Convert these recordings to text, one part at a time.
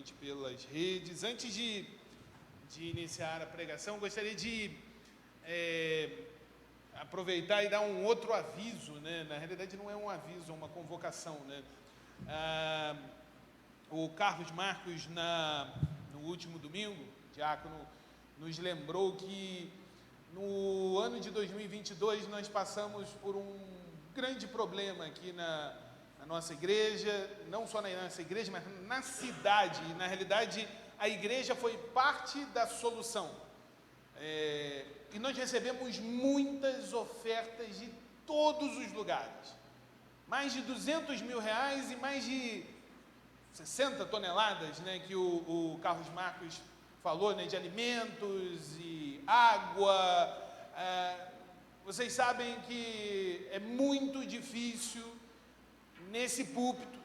principalmente pelas redes. Antes de iniciar a pregação, gostaria de aproveitar e dar um outro aviso, né? Na realidade não é um aviso, é uma convocação, né? O Carlos Marcos, no último domingo, diácono, nos lembrou que no ano de 2022 nós passamos por um grande problema aqui na nossa igreja, não só na nossa igreja, mas na cidade. E, na realidade, a igreja foi parte da solução. E nós recebemos muitas ofertas de todos os lugares. Mais de R$200 mil e mais de 60 toneladas, né, que o Carlos Marcos falou, né, de alimentos e água. Vocês sabem que é muito difícil nesse púlpito,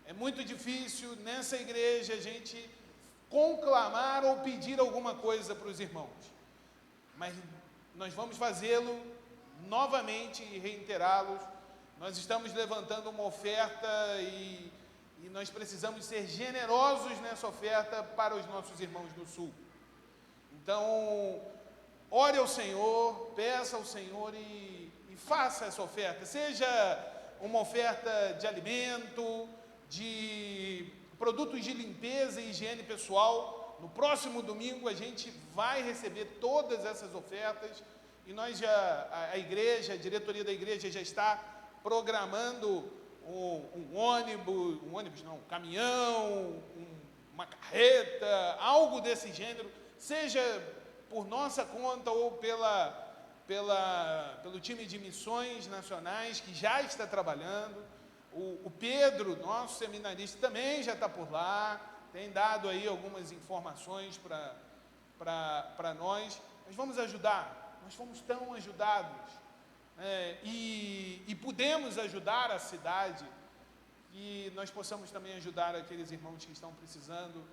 é muito difícil nessa igreja a gente conclamar ou pedir alguma coisa para os irmãos. Mas nós vamos fazê-lo novamente e reiterá-los. Nós estamos levantando uma oferta e nós precisamos ser generosos nessa oferta para os nossos irmãos do Sul. Então, ore ao Senhor, peça ao Senhor e faça essa oferta. Seja uma oferta de alimento, de produtos de limpeza e higiene pessoal. No próximo domingo a gente vai receber todas essas ofertas e a igreja, a diretoria da igreja já está programando um caminhão, uma carreta, algo desse gênero, seja por nossa conta ou pelo time de missões nacionais que já está trabalhando. O Pedro, nosso seminarista, também já está por lá, tem dado aí algumas informações para nós. Nós vamos ajudar, nós fomos tão ajudados, e podemos ajudar a cidade, e nós possamos também ajudar aqueles irmãos que estão precisando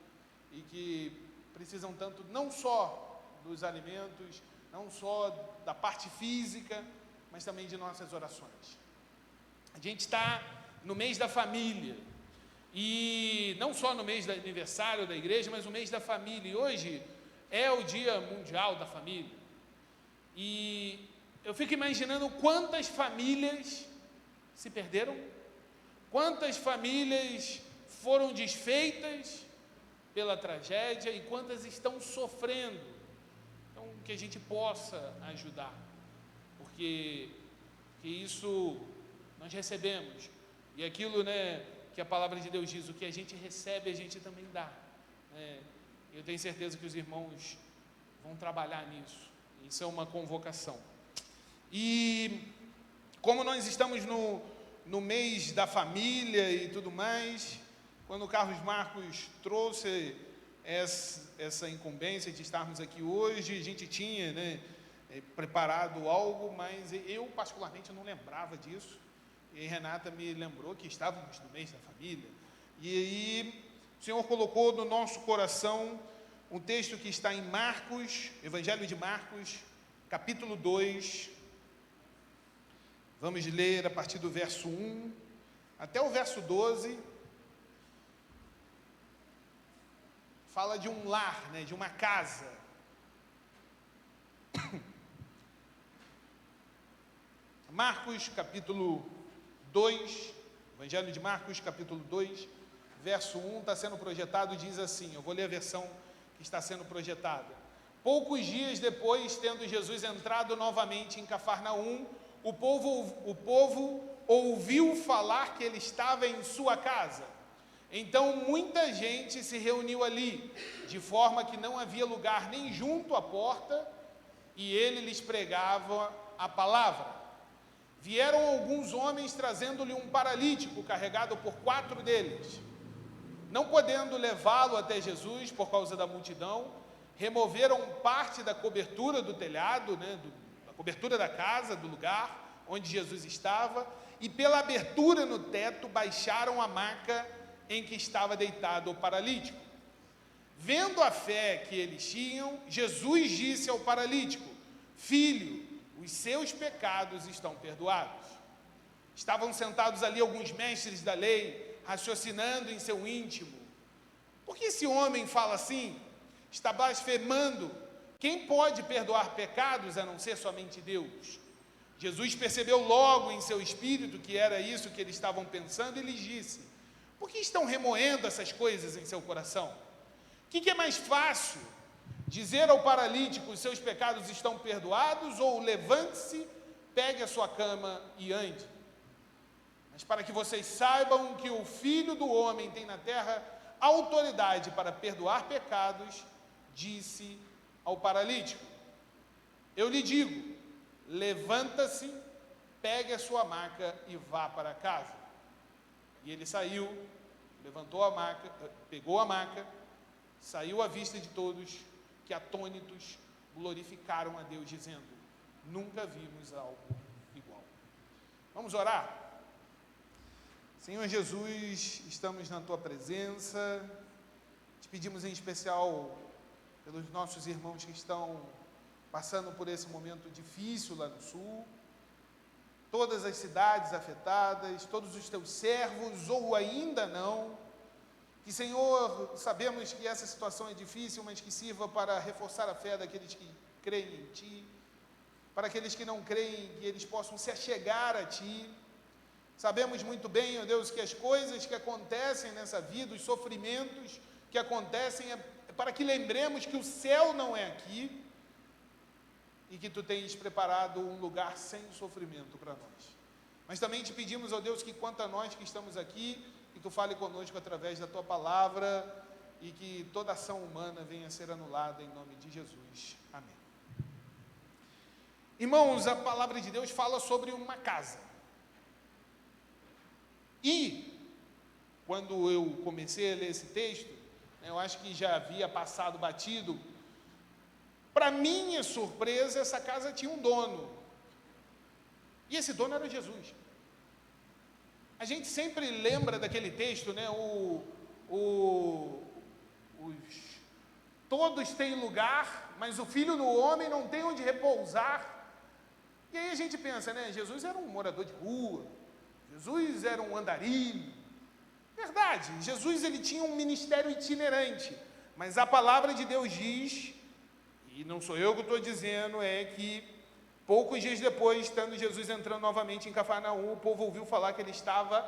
e que precisam tanto, não só dos alimentos, não só da parte física, mas também de nossas orações. A gente está no mês da família, e não só no mês do aniversário da igreja, mas o mês da família, e hoje é o Dia Mundial da Família, e eu fico imaginando quantas famílias se perderam, quantas famílias foram desfeitas pela tragédia e quantas estão sofrendo. Então, que a gente possa ajudar, porque isso nós recebemos, e aquilo, né, que a palavra de Deus diz, o que a gente recebe, a gente também dá, né? Eu tenho certeza que os irmãos vão trabalhar nisso, isso é uma convocação. E como nós estamos no mês da família e tudo mais, quando o Carlos Marcos trouxe essa incumbência de estarmos aqui hoje, a gente tinha, né, preparado algo, mas eu particularmente não lembrava disso, e Renata me lembrou que estávamos no mês da família, e aí o Senhor colocou no nosso coração um texto que está em Marcos, Evangelho de Marcos, capítulo 2, vamos ler a partir do verso 1 até o verso 12, fala de um lar, né, de uma casa. Marcos, capítulo 2, Evangelho de Marcos, capítulo 2, verso 1, está sendo projetado, diz assim, eu vou ler a versão que está sendo projetada. Poucos dias depois, tendo Jesus entrado novamente em Cafarnaum, o povo ouviu falar que ele estava em sua casa. Então muita gente se reuniu ali, de forma que não havia lugar nem junto à porta, e ele lhes pregava a palavra. Vieram alguns homens trazendo-lhe um paralítico, carregado por 4 deles. Não podendo levá-lo até Jesus por causa da multidão, removeram parte da cobertura do telhado, né, da cobertura da casa, do lugar onde Jesus estava, e pela abertura no teto baixaram a maca em que estava deitado o paralítico. Vendo a fé que eles tinham, Jesus disse ao paralítico: Filho, os seus pecados estão perdoados. Estavam sentados ali alguns mestres da lei, raciocinando em seu íntimo: Por que esse homem fala assim? Está blasfemando. Quem pode perdoar pecados a não ser somente Deus? Jesus percebeu logo em seu espírito que era isso que eles estavam pensando e lhes disse: por que estão remoendo essas coisas em seu coração? O que é mais fácil? Dizer ao paralítico: os seus pecados estão perdoados, ou levante-se, pegue a sua cama e ande? Mas para que vocês saibam que o Filho do Homem tem na terra autoridade para perdoar pecados, disse ao paralítico: eu lhe digo, levanta-se, pegue a sua maca e vá para casa. E ele saiu, levantou a maca, pegou a maca, saiu à vista de todos, que atônitos glorificaram a Deus, dizendo: nunca vimos algo igual. Vamos orar? Senhor Jesus, estamos na Tua presença, te pedimos em especial pelos nossos irmãos que estão passando por esse momento difícil lá no Sul, todas as cidades afetadas, todos os Teus servos, ou ainda não, que, Senhor, sabemos que essa situação é difícil, mas que sirva para reforçar a fé daqueles que creem em Ti, para aqueles que não creem, que eles possam se achegar a Ti. Sabemos muito bem, ó Deus, que as coisas que acontecem nessa vida, os sofrimentos que acontecem, é para que lembremos que o céu não é aqui e que Tu tens preparado um lugar sem sofrimento para nós. Mas também te pedimos, ó Deus, que quanto a nós que estamos aqui, que Tu fale conosco através da Tua palavra e que toda ação humana venha a ser anulada em nome de Jesus. Amém. Irmãos, a palavra de Deus fala sobre uma casa. E, quando eu comecei a ler esse texto, eu acho que já havia passado batido, para minha surpresa, essa casa tinha um dono. E esse dono era Jesus. A gente sempre lembra daquele texto, né? Todos têm lugar, mas o filho do homem não tem onde repousar. E aí a gente pensa, né? Jesus era um morador de rua. Jesus era um andarilho. Verdade, Jesus ele tinha um ministério itinerante, mas a palavra de Deus diz, e não sou eu que estou dizendo, é que poucos dias depois, estando Jesus entrando novamente em Cafarnaum, o povo ouviu falar que ele estava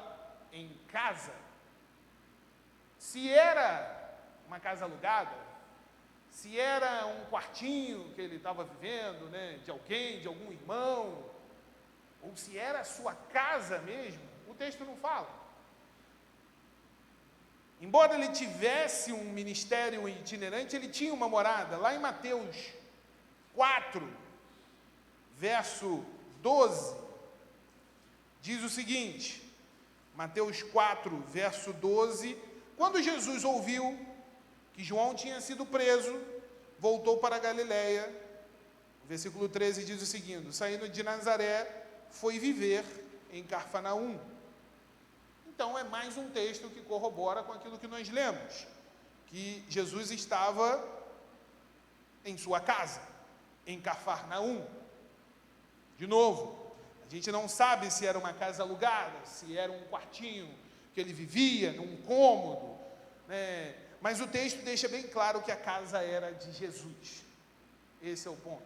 em casa. Se era uma casa alugada, se era um quartinho que ele estava vivendo, né, de alguém, de algum irmão, ou se era a sua casa mesmo, o texto não fala. Embora ele tivesse um ministério itinerante, ele tinha uma morada. Lá em Mateus 4, verso 12, diz o seguinte, Mateus 4, verso 12, quando Jesus ouviu que João tinha sido preso, voltou para a Galileia. O versículo 13 diz o seguinte, saindo de Nazaré, foi viver em Cafarnaum. Então é mais um texto que corrobora com aquilo que nós lemos, que Jesus estava em sua casa, em Cafarnaum. De novo, a gente não sabe se era uma casa alugada, se era um quartinho que ele vivia, num cômodo, né? Mas o texto deixa bem claro que a casa era de Jesus. Esse é o ponto.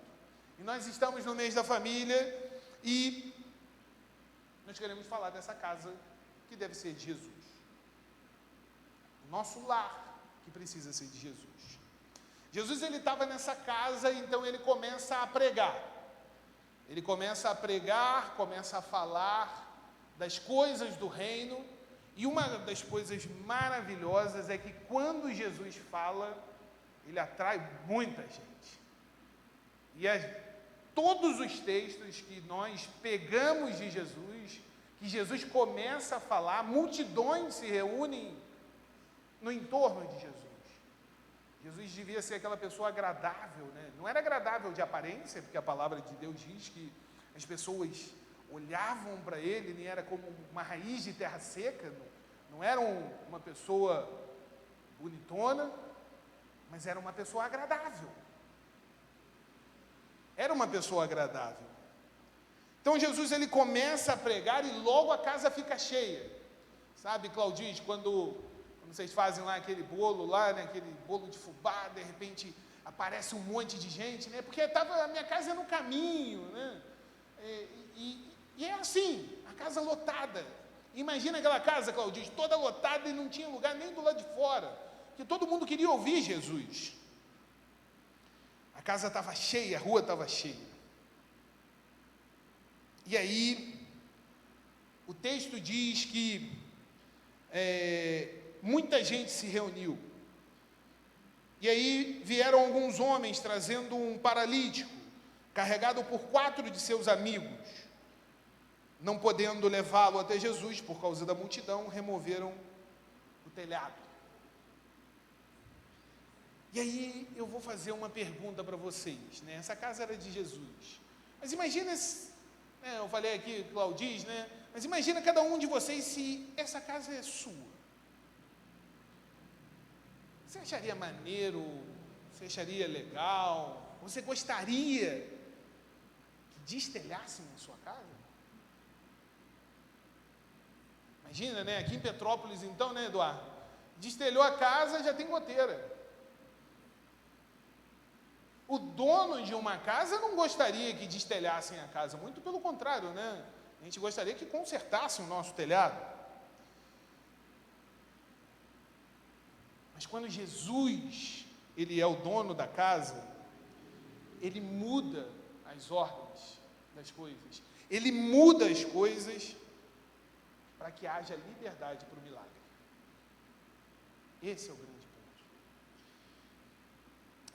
E nós estamos no mês da família e nós queremos falar dessa casa que deve ser de Jesus. O nosso lar que precisa ser de Jesus. Jesus ele estava nessa casa, então ele começa a pregar. Ele começa a pregar, começa a falar das coisas do reino. E uma das coisas maravilhosas é que quando Jesus fala, ele atrai muita gente. E todos os textos que nós pegamos de Jesus, que Jesus começa a falar, multidões se reúnem no entorno de Jesus. Jesus devia ser aquela pessoa agradável, né? Não era agradável de aparência, porque a palavra de Deus diz que as pessoas olhavam para ele, ele era como uma raiz de terra seca, não era uma pessoa bonitona, mas era uma pessoa agradável. Era uma pessoa agradável. Então Jesus ele começa a pregar e logo a casa fica cheia. Sabe, Claudinho, quando vocês fazem lá aquele bolo lá, né, aquele bolo de fubá, de repente aparece um monte de gente, né, porque a minha casa é no caminho, né, e é assim, a casa lotada. Imagina aquela casa, Claudio, toda lotada e não tinha lugar nem do lado de fora, que todo mundo queria ouvir Jesus. A casa estava cheia, a rua estava cheia. E aí, o texto diz que muita gente se reuniu. E aí vieram alguns homens trazendo um paralítico, carregado por 4 de seus amigos. Não podendo levá-lo até Jesus por causa da multidão, removeram o telhado. E aí eu vou fazer uma pergunta para vocês, né? Essa casa era de Jesus. Mas imagina, eu falei aqui, Claudis, né? Mas imagina cada um de vocês se essa casa é sua. Você acharia maneiro? Você acharia legal? Você gostaria que destelhassem a sua casa? Imagina, né? Aqui em Petrópolis, então, né, Eduardo? Destelhou a casa, já tem goteira. O dono de uma casa não gostaria que destelhassem a casa, muito pelo contrário, né? A gente gostaria que consertassem o nosso telhado. Mas quando Jesus, ele é o dono da casa, ele muda as ordens das coisas. Ele muda as coisas para que haja liberdade para o milagre. Esse é o grande ponto.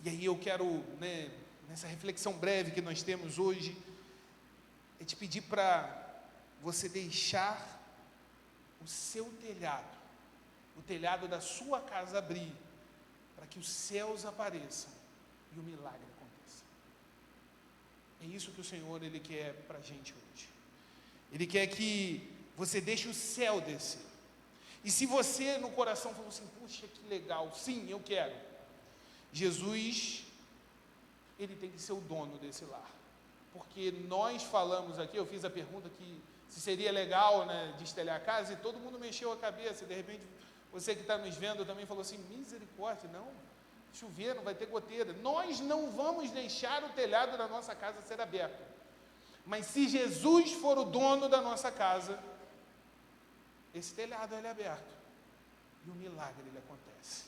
E aí eu quero, né, nessa reflexão breve que nós temos hoje, é te pedir para você deixar o seu telhado, o telhado da sua casa abrir, para que os céus apareçam e o milagre aconteça. É isso que o Senhor, Ele quer para a gente hoje. Ele quer que você deixe o céu descer. E se você no coração falou assim, puxa, que legal, sim, eu quero. Jesus, Ele tem que ser o dono desse lar. Porque nós falamos aqui, eu fiz a pergunta que se seria legal, né, destelhar a casa, e todo mundo mexeu a cabeça, e de repente, você que está nos vendo também falou assim, misericórdia, não, chover, não vai ter goteira. Nós não vamos deixar o telhado da nossa casa ser aberto. Mas se Jesus for o dono da nossa casa, esse telhado ele é aberto. E o milagre ele acontece.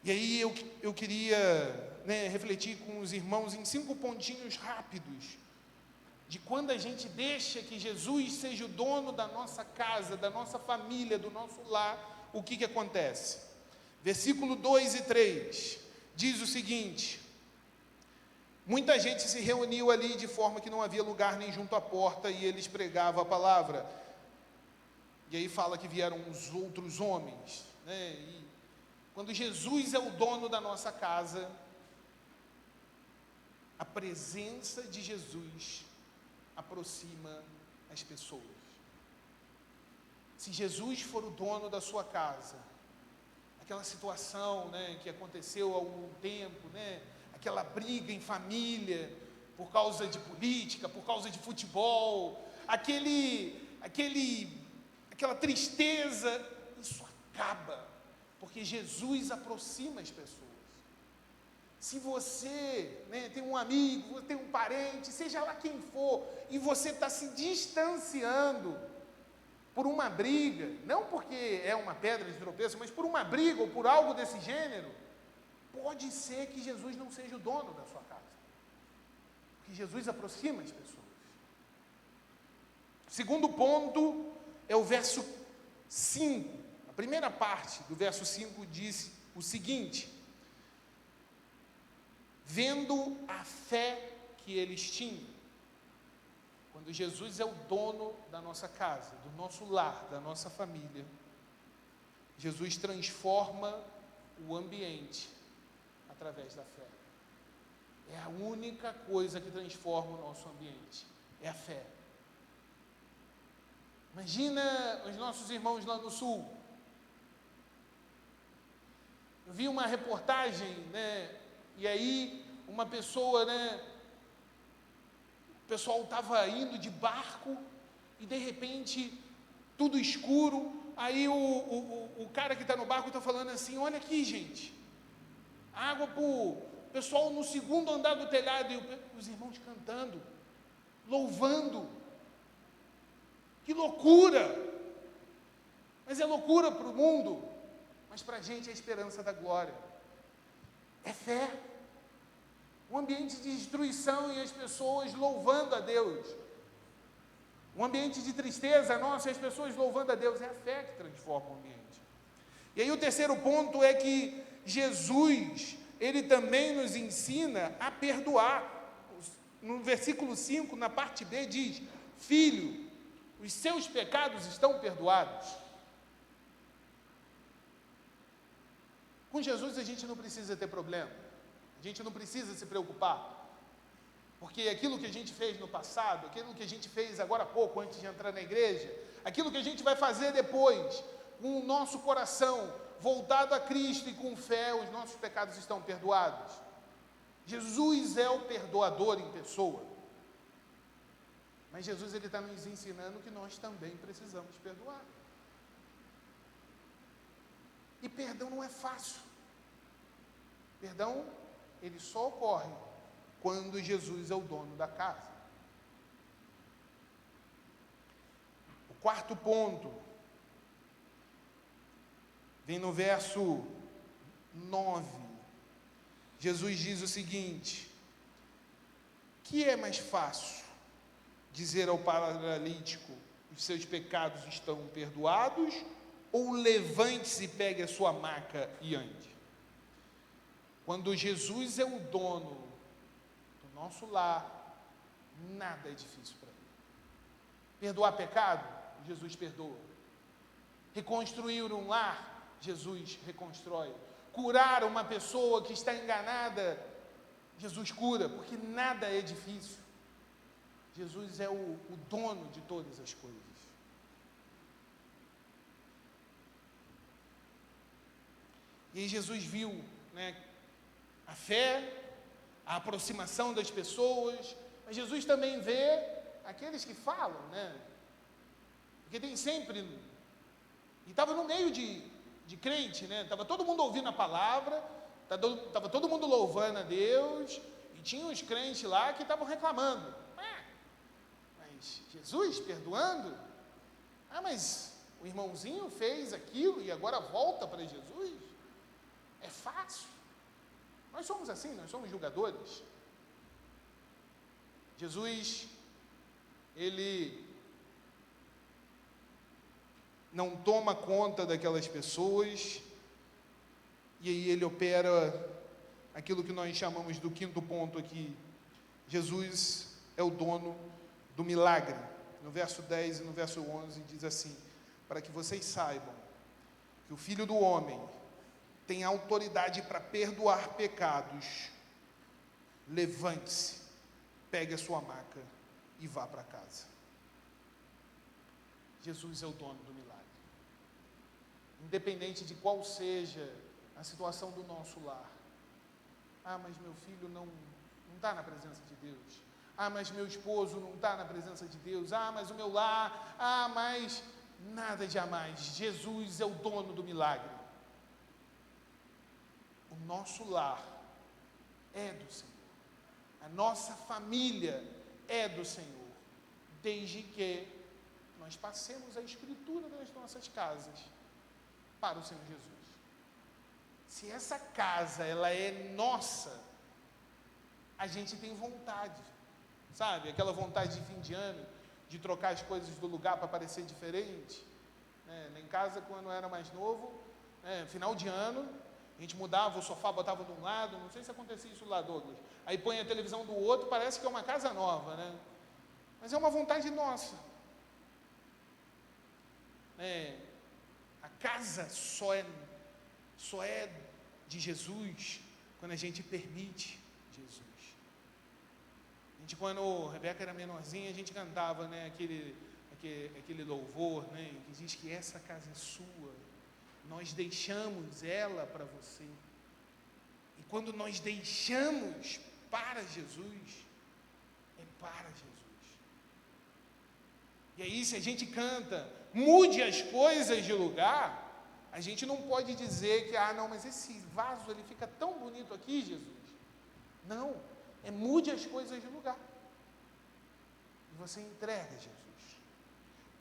E aí eu queria, né, refletir com os irmãos em 5 pontinhos rápidos, de quando a gente deixa que Jesus seja o dono da nossa casa, da nossa família, do nosso lar, o que acontece? Versículo 2 e 3, diz o seguinte: muita gente se reuniu ali de forma que não havia lugar nem junto à porta, e eles pregavam a palavra. E aí fala que vieram os outros homens, né? E quando Jesus é o dono da nossa casa, a presença de Jesus aproxima as pessoas. Se Jesus for o dono da sua casa, aquela situação, né, que aconteceu há algum tempo, né, aquela briga em família, por causa de política, por causa de futebol, aquela tristeza, isso acaba, porque Jesus aproxima as pessoas. Se você, né, tem um amigo, tem um parente, seja lá quem for, e você está se distanciando por uma briga, não porque é uma pedra de tropeço, mas por uma briga ou por algo desse gênero, pode ser que Jesus não seja o dono da sua casa, porque Jesus aproxima as pessoas. O segundo ponto é o verso 5. A primeira parte do verso 5 diz o seguinte: vendo a fé que eles tinham. Quando Jesus é o dono da nossa casa, do nosso lar, da nossa família, Jesus transforma o ambiente através da fé. É a única coisa que transforma o nosso ambiente, é a fé. Imagina os nossos irmãos lá no sul. Eu vi uma reportagem, né, e aí uma pessoa, né, o pessoal estava indo de barco e de repente tudo escuro, aí o cara que está no barco está falando assim, olha aqui, gente, água para o pessoal no segundo andar do telhado, e os irmãos cantando, louvando. Que loucura! Mas é loucura para o mundo, mas para a gente é a esperança da glória. É fé. Um ambiente de destruição e as pessoas louvando a Deus. Um ambiente de tristeza, nossa, e as pessoas louvando a Deus. É a fé que transforma o ambiente. E aí o terceiro ponto é que Jesus, ele também nos ensina a perdoar. No versículo 5, na parte B, diz: Filho, os seus pecados estão perdoados. Com Jesus a gente não precisa ter problema, a gente não precisa se preocupar, porque aquilo que a gente fez no passado, aquilo que a gente fez agora há pouco, antes de entrar na igreja, aquilo que a gente vai fazer depois, com o nosso coração voltado a Cristo e com fé, os nossos pecados estão perdoados. Jesus é o perdoador em pessoa, mas Jesus ele está nos ensinando que nós também precisamos perdoar. E perdão não é fácil. Perdão, ele só ocorre quando Jesus é o dono da casa. O quarto ponto vem no verso 9. Jesus diz o seguinte: que é mais fácil dizer ao paralítico, os seus pecados estão perdoados, ou levante-se e pegue a sua maca e ande? Quando Jesus é o dono do nosso lar, nada é difícil para ele. Perdoar pecado, Jesus perdoa. Reconstruir um lar, Jesus reconstrói. Curar uma pessoa que está enganada, Jesus cura, porque nada é difícil. Jesus é o dono de todas as coisas. E aí Jesus viu, a fé, a aproximação das pessoas, mas Jesus também vê aqueles que falam, porque tem sempre, e estava no meio de crente, estava todo mundo ouvindo a palavra, estava todo mundo louvando a Deus, e tinha os crentes lá que estavam reclamando, mas Jesus perdoando? Mas o irmãozinho fez aquilo e agora volta para Jesus? É fácil. Nós somos assim, nós somos julgadores. Jesus, ele não toma conta daquelas pessoas, e aí ele opera aquilo que nós chamamos do quinto ponto aqui. Jesus é o dono do milagre. No verso 10 e no verso 11 diz assim: para que vocês saibam que o Filho do Homem tem autoridade para perdoar pecados, levante-se, pegue a sua maca e vá para casa. Jesus é o dono do milagre. Independente de qual seja a situação do nosso lar. Mas meu filho não está na presença de Deus. Mas meu esposo não está na presença de Deus. Mas o meu lar. Mas nada de jamais. Jesus é o dono do milagre. O nosso lar é do Senhor. A nossa família é do Senhor. Desde que nós passemos a escritura das nossas casas para o Senhor Jesus. Se essa casa, ela é nossa, a gente tem vontade, sabe? Aquela vontade de fim de ano, de trocar as coisas do lugar para parecer diferente. Em casa, quando eu era mais novo, final de ano, a gente mudava o sofá, botava de um lado, não sei se acontecia isso lá, Douglas. Aí põe a televisão do outro, parece que é uma casa nova, Mas é uma vontade nossa. A casa só é de Jesus quando a gente permite Jesus. A gente, quando a Rebeca era menorzinha, a gente cantava, aquele louvor, que diz que essa casa é sua, nós deixamos ela para você. E quando nós deixamos para Jesus, é para Jesus. E aí, se a gente canta, mude as coisas de lugar, a gente não pode dizer que, não, mas esse vaso ele fica tão bonito aqui, Jesus. Não, mude as coisas de lugar. E você entrega Jesus.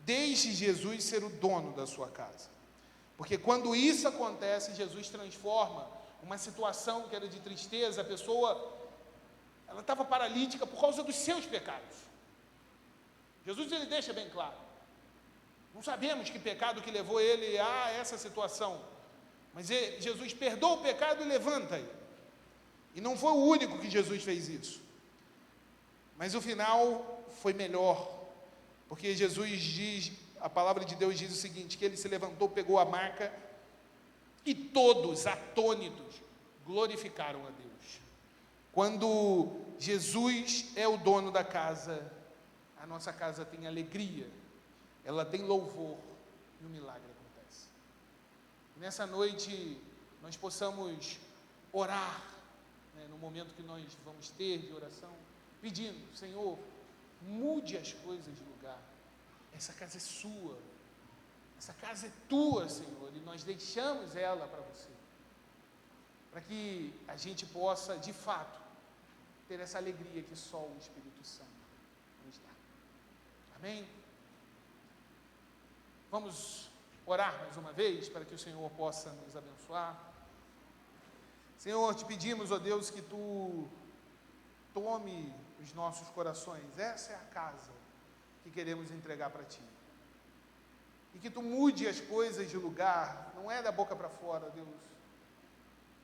Deixe Jesus ser o dono da sua casa. Porque quando isso acontece, Jesus transforma uma situação que era de tristeza, a pessoa, ela estava paralítica por causa dos seus pecados. Jesus, ele deixa bem claro. Não sabemos que pecado que levou ele a essa situação. Mas Jesus perdoa o pecado e levanta ele. E não foi o único que Jesus fez isso. Mas o final foi melhor. Porque Jesus diz, a palavra de Deus diz o seguinte, que ele se levantou, pegou a maca, e todos, atônitos, glorificaram a Deus. Quando Jesus é o dono da casa, a nossa casa tem alegria, ela tem louvor, e o milagre acontece. Nessa noite, nós possamos orar, no momento que nós vamos ter de oração, pedindo, Senhor, mude as coisas de lugar. Essa casa é sua, essa casa é tua, Senhor, e nós deixamos ela para você, para que a gente possa, de fato, ter essa alegria que só o Espírito Santo nos dá. Amém? Vamos orar mais uma vez, para que o Senhor possa nos abençoar. Senhor, te pedimos, ó Deus, que Tu tome os nossos corações. Essa é a casa que queremos entregar para Ti. E que Tu mude as coisas de lugar, não é da boca para fora, Deus.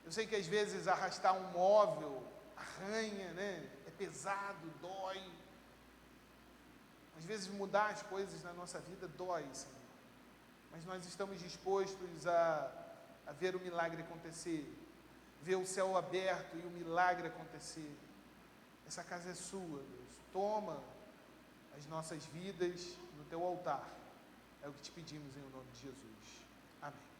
Eu sei que às vezes arrastar um móvel arranha, é pesado, dói. Às vezes mudar as coisas na nossa vida dói, Senhor. Mas nós estamos dispostos a ver o milagre acontecer, ver o céu aberto e o milagre acontecer. Essa casa é sua, Deus. Toma as nossas vidas no Teu altar. É o que te pedimos em nome de Jesus. Amém.